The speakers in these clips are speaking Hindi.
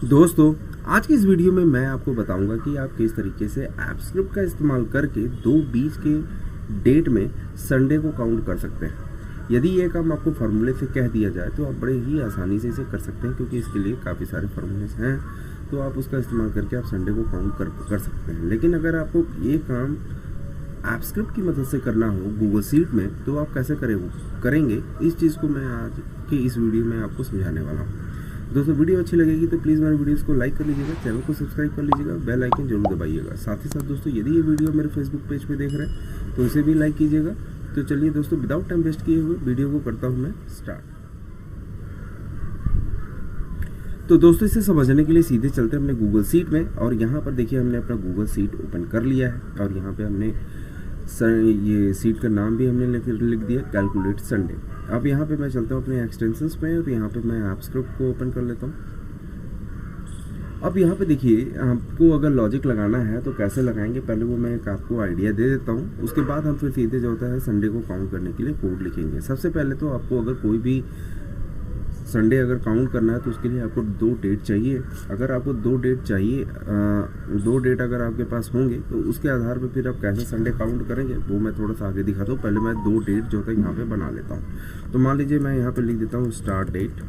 दोस्तों, आज की इस वीडियो में मैं आपको बताऊंगा कि आप किस तरीके से एप्पस्क्रिप्ट का इस्तेमाल करके दो बीच के डेट में संडे को काउंट कर सकते हैं। यदि ये काम आपको फार्मूले से कह दिया जाए तो आप बड़े ही आसानी से इसे कर सकते हैं, क्योंकि इसके लिए काफ़ी सारे फार्मूले हैं, तो आप उसका इस्तेमाल करके आप संडे को काउंट कर सकते हैं। लेकिन अगर आपको ये काम एप्पस्क्रिप्ट की मदद से करना हो गूगल शीट में, तो आप कैसे करेंगे इस चीज़ को मैं आज की इस वीडियो में आपको समझाने वाला हूँ। दोस्तों, वीडियो अच्छी लगेगी तो प्लीज़ मेरे वीडियोस को लाइक कर लीजिएगा, चैनल को सब्सक्राइब कर लीजिएगा, बेल आइकन जरूर दबाइएगा। साथ ही साथ दोस्तों, यदि ये वीडियो मेरे फेसबुक पेज पे देख रहे हैं तो इसे भी लाइक कीजिएगा। तो चलिए दोस्तों, विदाउट टाइम वेस्ट किए हुए वीडियो को करता हूँ मैं स्टार्ट। तो दोस्तों, इसे समझने के लिए सीधे चलते हैं अपने गूगल शीट में, और यहाँ पर देखिए हमने अपना गूगल शीट ओपन कर लिया है, और यहाँ पे हमने ये सीट का नाम भी हमने लिख दिया, कैलकुलेट संडे। अब यहाँ पे मैं चलता हूँ अपने एक्सटेंशंस में, और यहाँ पे मैं एप्पस्क्रिप्ट को ओपन कर लेता हूँ। अब यहाँ पे देखिए, आपको अगर लॉजिक लगाना है तो कैसे लगाएंगे, पहले वो मैं एक आपको आइडिया दे देता हूँ। उसके बाद हम फिर सीधे जो होता है संडे को काउंट करने के लिए कोड लिखेंगे। सबसे पहले तो आपको अगर कोई भी संडे अगर काउंट करना है तो उसके लिए आपको दो डेट चाहिए। अगर आपको दो डेट चाहिए, दो डेट अगर आपके पास होंगे तो उसके आधार पर फिर आप कैसे संडे काउंट करेंगे वो मैं थोड़ा सा आगे दिखाता हूँ। पहले मैं दो डेट जो होता है यहाँ पे बना लेता हूँ। तो मान लीजिए मैं यहाँ पे लिख देता हूँ स्टार्ट डेट,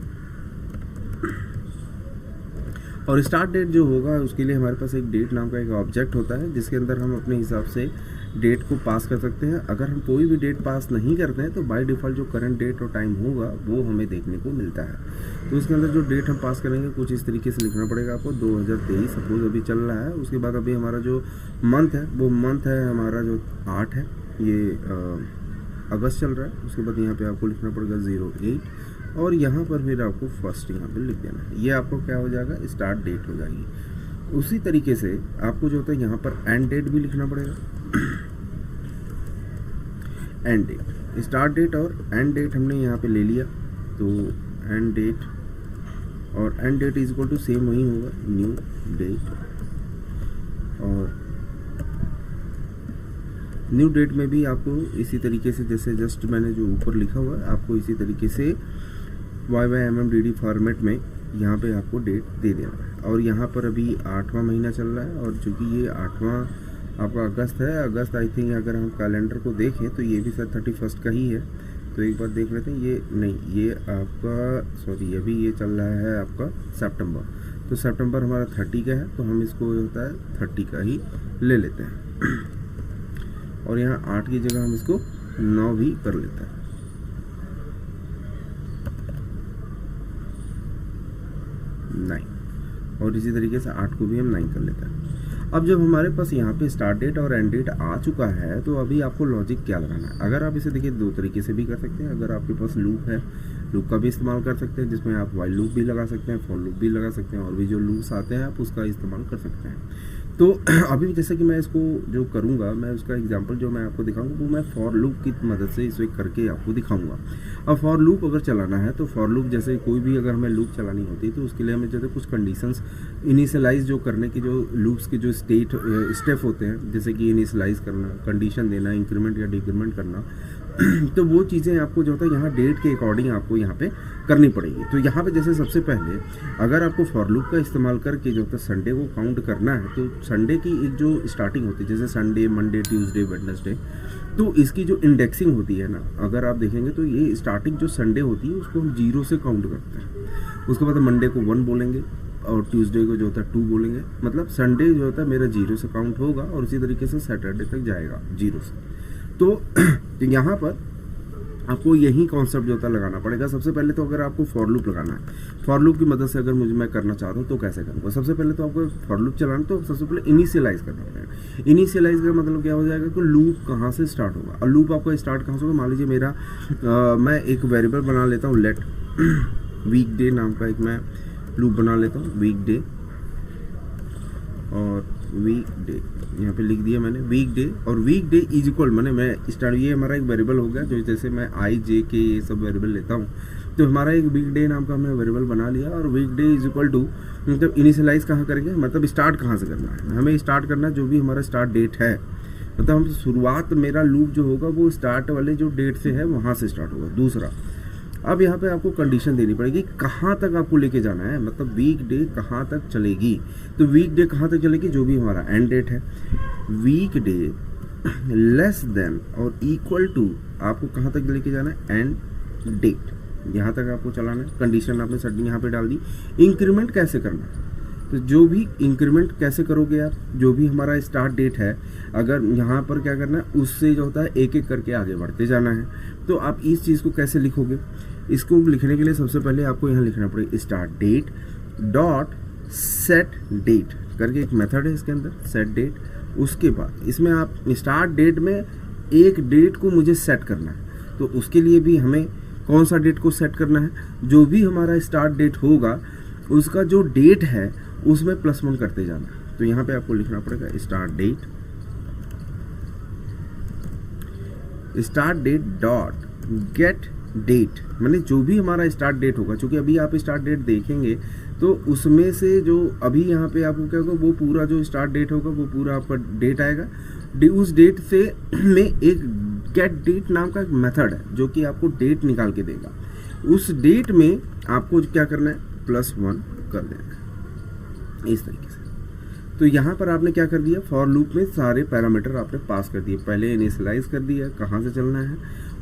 और स्टार्ट डेट जो होगा उसके लिए हमारे पास एक डेट नाम का एक ऑब्जेक्ट होता है, जिसके अंदर हम अपने हिसाब से डेट को पास कर सकते हैं। अगर हम कोई भी डेट पास नहीं करते हैं तो बाय डिफ़ॉल्ट जो करंट डेट और टाइम होगा वो हमें देखने को मिलता है। तो इसके अंदर जो डेट हम पास करेंगे कुछ इस तरीके से लिखना पड़ेगा आपको। 2023 सपोज अभी चल रहा है। उसके बाद अभी हमारा जो मंथ है वो मंथ है हमारा जो 8 है, ये अगस्त चल रहा है। उसके बाद यहाँ पे आपको लिखना पड़ेगा 08, और यहाँ पर फिर आपको फर्स्ट यहाँ पे लिख देना है। ये आपको क्या हो जाएगा, स्टार्ट डेट हो जाएगी। उसी तरीके से आपको जो होता है यहाँ पर एंड डेट भी लिखना पड़ेगा। एंड डेट, स्टार्ट डेट और एंड डेट हमने यहाँ पे ले लिया, तो एंड डेट और end date is equal to same वही होगा, न्यू डेट। और न्यू डेट में भी आपको इसी तरीके से, जैसे जस्ट मैंने जो ऊपर लिखा हुआ है, आपको इसी तरीके से YYMMDD फॉर्मेट में यहाँ पे आपको डेट दे देना है। और यहाँ पर अभी 8वां महीना चल रहा है, और चूँकि ये 8वां आपका अगस्त है, अगस्त आई थिंक अगर हम कैलेंडर को देखें तो ये भी शायद 31 का ही है। तो एक बार देख लेते हैं, ये नहीं, ये आपका सॉरी अभी ये चल रहा है आपका सितंबर। तो सितंबर हमारा 30 का है, तो हम इसको होता है 30 का ही ले लेते हैं। और यहाँ 8 की जगह हम इसको 9 भी कर लेते हैं। 9, और इसी तरीके से 8 को भी हम 9 कर लेते हैं। अब जब हमारे पास यहाँ पे स्टार्ट डेट और एंड डेट आ चुका है, तो अभी आपको लॉजिक क्या लगाना है। अगर आप इसे देखिए दो तरीके से भी कर सकते हैं। अगर आपके पास लूप है, लूप का भी इस्तेमाल कर सकते हैं, जिसमें आप वाइल लूप भी लगा सकते हैं, फॉर लूप भी लगा सकते हैं, और भी जो लूप्स आते हैं आप उसका इस्तेमाल कर सकते हैं। तो अभी जैसे कि मैं इसको जो करूँगा, मैं उसका एग्जांपल जो मैं आपको दिखाऊंगा वो मैं फॉर लूप की मदद से इसे करके आपको दिखाऊंगा। अब फॉर लूप अगर चलाना है तो फॉर लूप जैसे कोई भी अगर हमें लूप चलानी होती है तो उसके लिए हमें जो है कुछ कंडीशंस इनिशियलाइज जो करने की, जो लूप्स के जो स्टेप होते हैं, जैसे कि इनिशियलाइज करना, कंडीशन देना, इंक्रीमेंट या डिक्रीमेंट करना, तो वो चीज़ें आपको जो होता है यहाँ डेट के अकॉर्डिंग आपको यहाँ पे करनी पड़ेगी। तो यहाँ पे जैसे सबसे पहले अगर आपको फॉर लूप का इस्तेमाल करके जो होता है संडे को काउंट करना है, तो संडे की एक जो स्टार्टिंग होती है, जैसे संडे, मंडे, ट्यूसडे, वेडनेसडे, तो इसकी जो इंडेक्सिंग होती है ना, अगर आप देखेंगे तो ये स्टार्टिंग जो संडे होती है उसको हम 0 से काउंट करते हैं। उसके बाद मंडे को 1 बोलेंगे, और ट्यूसडे को जो होता है 2 बोलेंगे। मतलब संडे जो होता है मेरा 0 से काउंट होगा, और इसी तरीके से सैटरडे तक जाएगा 0 से। तो यहाँ पर आपको यही कॉन्सेप्ट जो होता है लगाना पड़ेगा। सबसे पहले तो अगर आपको फॉर लूप लगाना है, फॉर लूप की मदद से अगर मैं करना चाहता हूँ तो कैसे करूँगा। सबसे पहले तो आपको फॉर लूप चलाना, तो सबसे पहले इनिशियलाइज करना पड़ेगा। इनिशियलाइज का मतलब क्या हो जाएगा कि लूप कहाँ से स्टार्ट होगा, और लूप आपका स्टार्ट कहाँ से होगा। मान लीजिए मेरा मैं एक वेरिएबल बना लेता हूँ, लेट वीकडे नाम का एक मैं लूप बना लेता हूँ, वीकडे और वीकडे यहाँ पे लिख दिया मैंने, वीकडे और वीकडे इज इक्वल, मैं स्टार्ट, ये हमारा एक वेरिएबल हो गया। जो जैसे मैं IJK ये सब वेरिएबल लेता हूँ, तो हमारा एक वीकडे नाम का हमने वेरिएबल बना लिया। और वीकडे इज इक्वल टू, मतलब इनिशियलाइज कहाँ करेंगे, मतलब स्टार्ट कहाँ से करना है, हमें स्टार्ट करना है जो भी हमारा स्टार्ट डेट है। मतलब हम शुरुआत, मेरा लूप जो होगा वो स्टार्ट वाले जो डेट से है वहाँ से स्टार्ट होगा। दूसरा, अब यहाँ पे आपको कंडीशन देनी पड़ेगी कहाँ तक आपको लेके जाना है, मतलब वीक डे कहाँ तक चलेगी। तो वीक डे कहाँ तक चलेगी, जो भी हमारा एंड डेट है, वीक डे लेस देन और इक्वल टू आपको कहाँ तक लेके जाना है, एंड डेट, यहाँ तक आपको चलाना है। कंडीशन आपने सडन यहाँ पे डाल दी। इंक्रीमेंट कैसे करना है, तो जो भी इंक्रीमेंट कैसे करोगे आप, जो भी हमारा स्टार्ट डेट है, अगर यहाँ पर क्या करना है, उससे जो होता है एक एक करके आगे बढ़ते जाना है। तो आप इस चीज़ को कैसे लिखोगे, इसको लिखने के लिए सबसे पहले आपको यहाँ लिखना पड़ेगा start date dot set date करके एक मेथड है इसके अंदर, सेट डेट। उसके बाद इसमें आप स्टार्ट डेट में एक डेट को मुझे सेट करना है, तो उसके लिए भी हमें कौन सा डेट को सेट करना है, जो भी हमारा स्टार्ट डेट होगा उसका जो डेट है उसमें +1 करते जाना है। तो यहाँ पे आपको लिखना पड़ेगा start date dot get date, माने जो भी हमारा स्टार्ट डेट होगा, क्योंकि अभी आप स्टार्ट डेट देखेंगे तो उसमें से जो अभी यहाँ पे आपको क्या होगा, वो पूरा जो स्टार्ट डेट होगा वो पूरा आपका डेट आएगा। उस डेट से में एक गेट डेट नाम का एक मेथड है जो कि आपको डेट निकाल के देगा। उस डेट में आपको क्या करना है, +1 कर देना है इस तरीके से। तो यहाँ पर आपने क्या कर दिया, फॉर लूप में सारे पैरामीटर आपने पास कर दिए। पहले इनिशियलाइज कर दिया कहाँ से चलना है,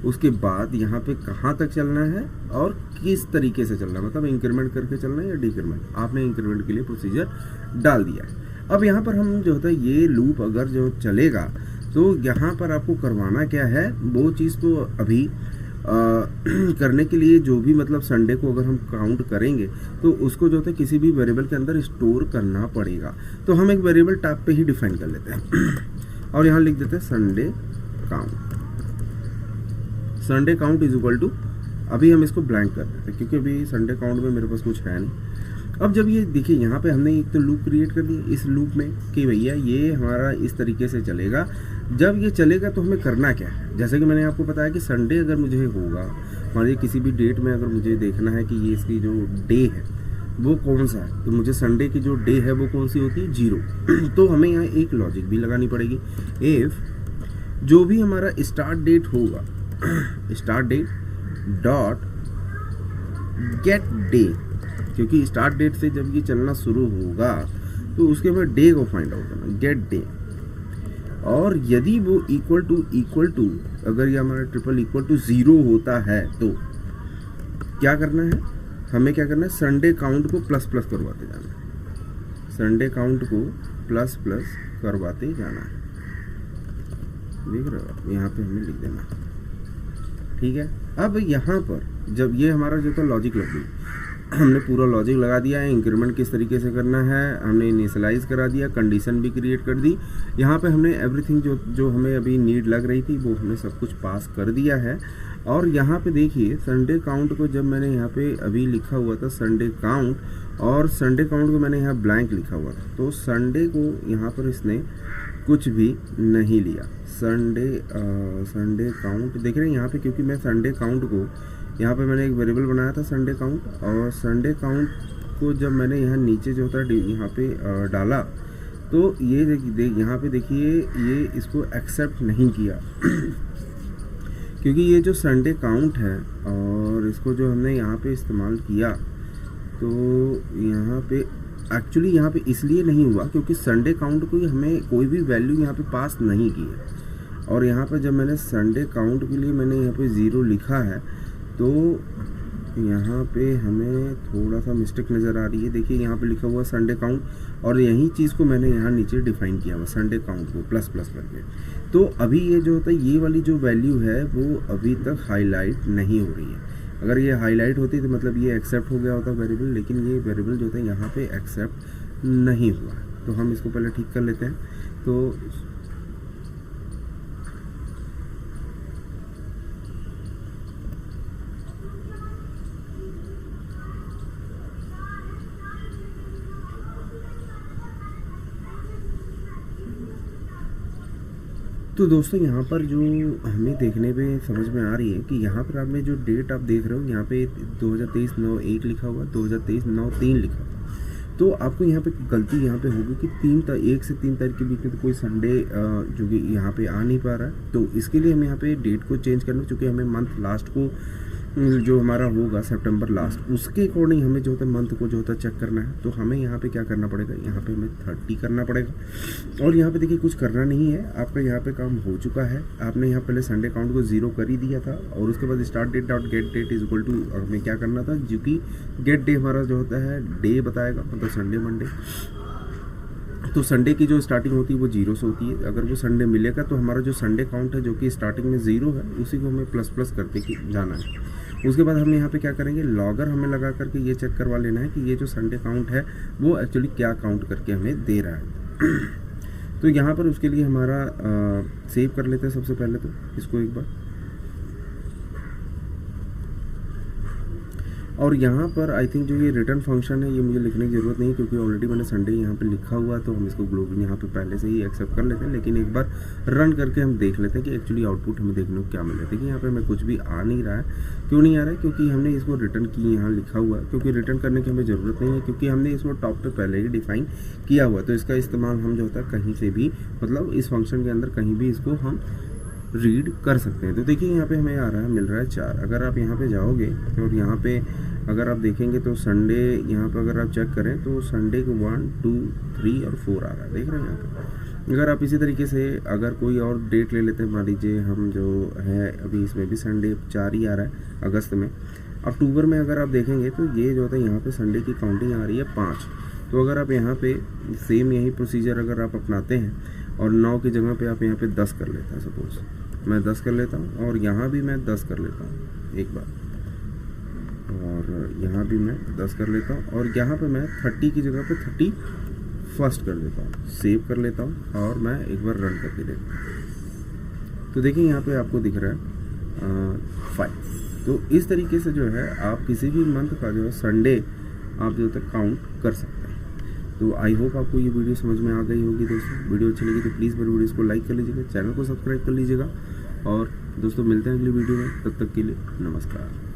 उसके बाद यहाँ पे कहाँ तक चलना है और किस तरीके से चलना है, मतलब इंक्रीमेंट करके चलना है या डिक्रीमेंट। आपने इंक्रीमेंट के लिए प्रोसीजर डाल दिया है। अब यहाँ पर हम जो होता है ये लूप अगर जो चलेगा तो यहाँ पर आपको करवाना क्या है, वो चीज़ तो अभी करने के लिए जो भी मतलब संडे को अगर हम काउंट करेंगे तो उसको जो है किसी भी वेरिएबल के अंदर स्टोर करना पड़ेगा। तो हम एक वेरिएबल टाइप पे ही डिफाइन कर लेते हैं और यहाँ लिख देते हैं Sunday count is equal to, अभी हम इसको ब्लैंक कर देते हैं क्योंकि अभी संडे काउंट में मेरे पास कुछ है नहीं। अब जब ये देखिए यहाँ पे हमने एक तो लूप क्रिएट कर दिया इस लूप में कि भैया ये हमारा इस तरीके से चलेगा। जब ये चलेगा तो हमें करना क्या है, जैसे कि मैंने आपको बताया कि संडे अगर मुझे होगा, मान लीजिए किसी भी डेट में अगर मुझे देखना है कि ये इसकी जो डे है वो कौन सा है, तो मुझे संडे की जो डे है वो कौन सी होती है, 0। तो हमें यहाँ एक लॉजिक भी लगानी पड़ेगी, इफ जो भी हमारा स्टार्ट डेट होगा, start date dot get day, क्योंकि स्टार्ट डेट से जब ये चलना शुरू होगा तो उसके बाद डे को फाइंड आउट करना, गेट डे। और यदि वो इक्वल टू अगर ये हमारा ट्रिपल इक्वल टू 0 होता है तो क्या करना है, हमें क्या करना है, संडे काउंट को ++ करवाते जाना है, संडे काउंट को ++ करवाते जाना है। देख रहे हो आप, यहाँ पे हमें लिख देना, ठीक है। अब यहाँ पर जब ये हमारा जो था लॉजिक लग गई, हमने पूरा लॉजिक लगा दिया है, इंक्रीमेंट किस तरीके से करना है हमने इनिशियलाइज करा दिया, कंडीशन भी क्रिएट कर दी। यहाँ पे हमने एवरीथिंग जो हमें अभी नीड लग रही थी वो हमने सब कुछ पास कर दिया है। और यहाँ पे देखिए संडे काउंट को जब मैंने यहाँ पे अभी लिखा हुआ था संडे काउंट, और संडे काउंट को मैंने यहाँ ब्लैंक लिखा हुआ था, तो संडे को यहाँ पर इसने कुछ भी नहीं लिया। संडे काउंट देख रहे हैं यहाँ पे, क्योंकि मैं संडे काउंट को यहाँ पे मैंने एक वेरिएबल बनाया था संडे काउंट, और संडे काउंट को जब मैंने यहाँ नीचे जो था यहाँ पे डाला तो ये यहाँ पे देखिए ये इसको एक्सेप्ट नहीं किया क्योंकि ये जो संडे काउंट है और इसको जो हमने यहाँ पे इस्तेमाल किया तो यहाँ पे एक्चुअली यहाँ पे इसलिए नहीं हुआ क्योंकि संडे काउंट को हमें कोई भी वैल्यू यहाँ पे पास नहीं की है। और यहाँ पे जब मैंने संडे काउंट के लिए मैंने यहाँ पे 0 लिखा है तो यहाँ पे हमें थोड़ा सा मिस्टेक नज़र आ रही है। देखिए यहाँ पे लिखा हुआ संडे काउंट, और यही चीज़ को मैंने यहाँ नीचे डिफाइन किया हुआ संडे काउंट को ++ करके। तो अभी ये जो होता है ये वाली जो वैल्यू है वो अभी तक हाईलाइट नहीं हो रही है। अगर ये हाईलाइट होती तो मतलब ये एक्सेप्ट हो गया होता वेरिएबल, लेकिन ये वेरिएबल जो होता है यहाँ पे एक्सेप्ट नहीं हुआ। तो हम इसको पहले ठीक कर लेते हैं। तो दोस्तों यहाँ पर जो हमें देखने पे समझ में आ रही है कि यहाँ पर आपने जो डेट आप देख रहे हो यहाँ पे 2023-9/1 लिखा हुआ, 2023-9/3 लिखा हुआ। तो आपको यहाँ पे गलती यहाँ पे होगी कि 1 से 3 तारीख के बीच में तो कोई संडे जो कि यहाँ पे आ नहीं पा रहा है। तो इसके लिए हमें यहाँ पे डेट को चेंज करना, क्योंकि हमें मंथ लास्ट को जो हमारा होगा सितंबर लास्ट, उसके अकॉर्डिंग हमें जो होता है मंथ को जो होता है चेक करना है। तो हमें यहाँ पे क्या करना पड़ेगा, यहाँ पे हमें 30 करना पड़ेगा। और यहाँ पे देखिए कुछ करना नहीं है, आपका यहाँ पे काम हो चुका है। आपने यहाँ पहले संडे काउंट को 0 कर ही दिया था, और उसके बाद start date dot get date is equal to हमें क्या करना था, जो कि गेट डे हमारा जो होता है डे बताएगा, मतलब संडे मंडे। तो संडे की जो स्टार्टिंग होती है वो 0 से होती है। अगर वो संडे मिलेगा तो हमारा जो संडे काउंट है जो कि स्टार्टिंग में 0 है, उसी को हमें प्लस प्लस करते जाना है। उसके बाद हम यहाँ पे क्या करेंगे, लॉगर हमें लगा करके ये चेक करवा लेना है कि ये जो संडे काउंट है वो एक्चुअली क्या काउंट करके हमें दे रहा है। तो यहाँ पर उसके लिए हमारा सेव कर लेते हैं सबसे पहले तो इसको एक बार। और यहाँ पर आई थिंक जो ये रिटर्न फंक्शन है ये मुझे लिखने की ज़रूरत नहीं है, क्योंकि ऑलरेडी मैंने संडे यहाँ पे लिखा हुआ, तो हम इसको ग्लोबली यहाँ पे पहले से ही एक्सेप्ट कर लेते हैं। लेकिन एक बार रन करके हम देख लेते हैं कि एक्चुअली आउटपुट हमें देखने को क्या मिल रहा है। देखिए यहाँ पे हमें कुछ भी आ नहीं रहा है। क्यों नहीं आ रहा है, क्योंकि हमने इसको रिटर्न की यहाँ लिखा हुआ है, क्योंकि रिटर्न करने की हमें ज़रूरत नहीं है, क्योंकि हमने इसको टॉप पर पहले ही डिफाइन किया हुआ। तो इसका इस्तेमाल हम जो होता है कहीं से भी, मतलब इस फंक्शन के अंदर कहीं भी इसको हम रीड कर सकते हैं। तो देखिए यहाँ पे हमें आ रहा है, मिल रहा है 4। अगर आप यहाँ पे जाओगे और यहाँ पे अगर आप देखेंगे तो संडे यहाँ पे अगर आप चेक करें तो संडे को 1 2 3 और 4 आ रहा है, देख रहे हैं यहाँ पे। अगर आप इसी तरीके से अगर कोई और डेट ले लेते हैं, मान लीजिए हम जो है अभी इसमें भी संडे 4 ही आ रहा है अगस्त में। अक्टूबर में अगर आप देखेंगे तो ये जो होता है यहाँ पे संडे की काउंटिंग आ रही है 5। तो अगर आप यहाँ पे सेम यही प्रोसीजर अगर आप अपनाते हैं और 9 की जगह पे आप यहाँ पे 10 कर लेते हैं, सपोज मैं 10 कर लेता हूँ, और यहाँ भी मैं 10 कर लेता हूँ एक बार, और यहाँ भी मैं 10 कर लेता हूँ, और यहाँ पे मैं 30 की जगह पे 31 कर देता हूँ, सेव कर लेता हूँ, और मैं एक बार रन करके देखता हूँ। तो देखिए यहाँ पे आपको दिख रहा है 5। तो इस तरीके से जो है आप किसी भी मंथ का जो है संडे आप जो तक काउंट कर सकते हैं। तो आई होप आपको ये वीडियो समझ में आ गई होगी दोस्तों। वीडियो अच्छी लगी तो प्लीज़ मेरे वीडियोज़ को लाइक कर लीजिएगा, चैनल को सब्सक्राइब कर लीजिएगा, और दोस्तों मिलते हैं अगली वीडियो में। तब तक के लिए नमस्कार।